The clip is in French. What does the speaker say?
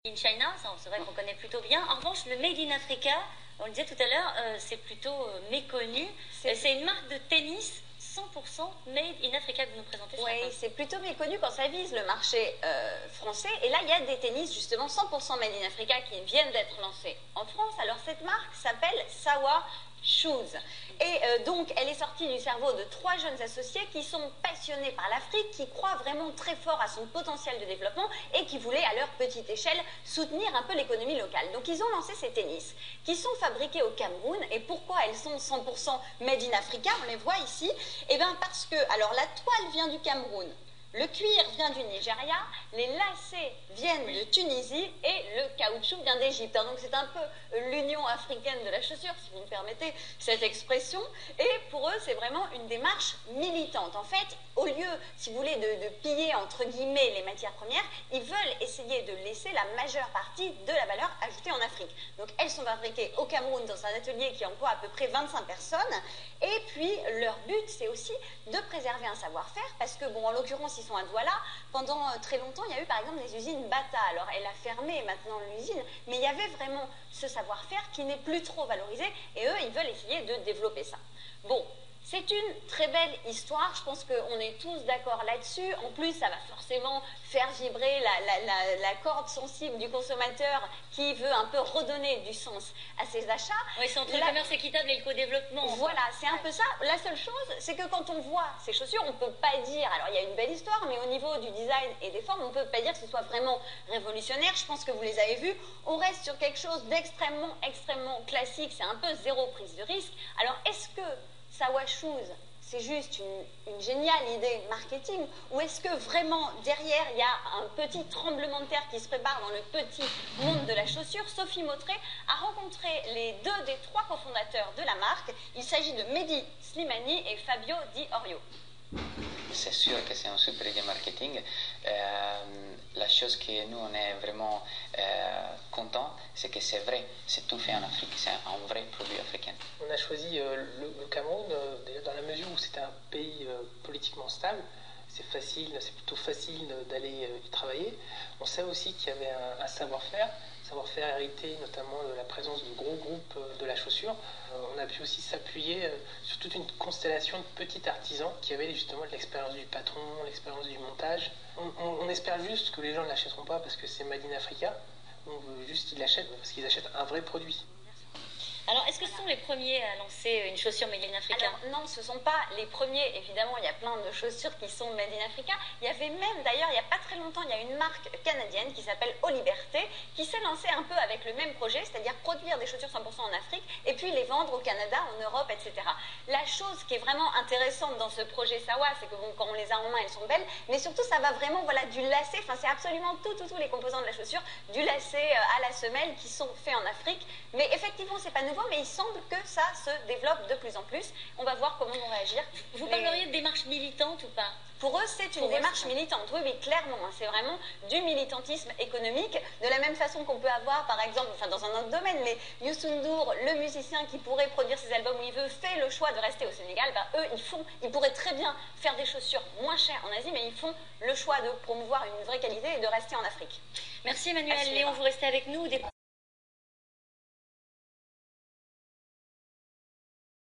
In China, ça c'est vrai qu'on connaît plutôt bien. En revanche, le Made in Africa, on le disait tout à l'heure, c'est plutôt méconnu. C'est une marque de tennis 100% Made in Africa que vous nous présentez. Oui, c'est plutôt méconnu quand ça vise le marché français. Et là, il y a des tennis justement 100% Made in Africa qui viennent d'être lancés en France. Alors cette marque s'appelle Sawa Shoes. Et donc, elle est sortie du cerveau de 3 jeunes associés qui sont passionnés par l'Afrique, qui croient vraiment très fort à son potentiel de développement et qui voulaient, à leur petite échelle, soutenir un peu l'économie locale. Donc, ils ont lancé ces tennis qui sont fabriqués au Cameroun. Et pourquoi elles sont 100% Made in Africa? On les voit ici. Eh bien, parce que, alors, la toile vient du Cameroun. Le cuir vient du Nigeria, les lacets viennent de Tunisie et le caoutchouc vient d'Égypte. Donc c'est un peu l'Union africaine de la chaussure, si vous me permettez cette expression. Et pour eux, c'est vraiment une démarche militante. En fait, au lieu, si vous voulez, de piller, entre guillemets, les matières premières, ils veulent essayer de laisser la majeure partie de la valeur ajoutée en Afrique. Donc elles sont fabriquées au Cameroun dans un atelier qui emploie à peu près 25 personnes. Et puis, leur but, c'est aussi de préserver un savoir-faire parce que, bon, en l'occurrence, ils sont à Douala. Pendant très longtemps, il y a eu par exemple des usines Bata. Alors, elle a fermé maintenant l'usine, mais il y avait vraiment ce savoir-faire qui n'est plus trop valorisé et eux, ils veulent essayer de développer ça. Bon, c'est une très belle histoire, je pense qu'on est tous d'accord là-dessus. En plus, ça va forcément faire vibrer la corde sensible du consommateur qui veut un peu redonner du sens à ses achats. Oui, c'est entre le commerce équitable et le co-développement. Voilà, c'est un peu ça. La seule chose, c'est que quand on voit ces chaussures, on ne peut pas dire, alors il y a une belle histoire, mais au niveau du design et des formes, on ne peut pas dire que ce soit vraiment révolutionnaire. Je pense que vous les avez vus. On reste sur quelque chose extrêmement classique. C'est un peu zéro prise de risque. Alors, est-ce que Sawa Shoes, c'est juste une géniale idée marketing ou est-ce que vraiment derrière il y a un petit tremblement de terre qui se prépare dans le petit monde de la chaussure? Sophie Mautré a rencontré les 2 des 3 cofondateurs de la marque. Il s'agit de Mehdi Slimani et Fabio Di Orio. C'est sûr que c'est un super idée marketing. La chose que nous, on est vraiment content, c'est que c'est vrai, c'est tout fait en Afrique, c'est un vrai produit africain. On a choisi le Cameroun déjà dans la mesure où c'est un pays politiquement stable. C'est plutôt facile d'aller y travailler. On sait aussi qu'il y avait un savoir-faire hérité notamment de la présence de gros groupes de la chaussure. On a pu aussi s'appuyer sur toute une constellation de petits artisans qui avaient justement l'expérience du patron, l'expérience du montage. On espère juste que les gens ne l'achèteront pas parce que c'est Made in Africa. On veut juste qu'ils l'achètent parce qu'ils achètent un vrai produit. Alors, est-ce que ce sont les premiers à lancer une chaussure Made in Africa? Alors, non, ce ne sont pas les premiers. Évidemment, il y a plein de chaussures qui sont Made in Africa. Il y avait même, d'ailleurs, il n'y a pas très longtemps, il y a une marque canadienne qui s'appelle Oliberté, qui s'est lancée un peu avec le même projet, c'est-à-dire produire des chaussures 100% en Afrique et puis les vendre au Canada, en Europe, etc. La chose qui est vraiment intéressante dans ce projet Sawa, c'est que bon, quand on les a en main, elles sont belles, mais surtout, ça va vraiment, voilà, du lacet, enfin, c'est absolument tous les composants de la chaussure, du lacet à la semelle qui sont faits en Afrique. Mais effectivement, c'est pas nouveau, mais il semble que ça se développe de plus en plus. On va voir comment vont réagir. Vous parleriez de démarche militante ou pas? Pour eux, c'est une démarche militante. Oui, mais clairement, hein, c'est vraiment du militantisme économique. De la même façon qu'on peut avoir, par exemple, enfin dans un autre domaine, mais Youssou N'Dour, le musicien qui pourrait produire ses albums où il veut, fait le choix de rester au Sénégal. Ben, eux, ils pourraient très bien faire des chaussures moins chères en Asie, mais ils font le choix de promouvoir une vraie qualité et de rester en Afrique. Merci Emmanuel Léon, vous restez avec nous.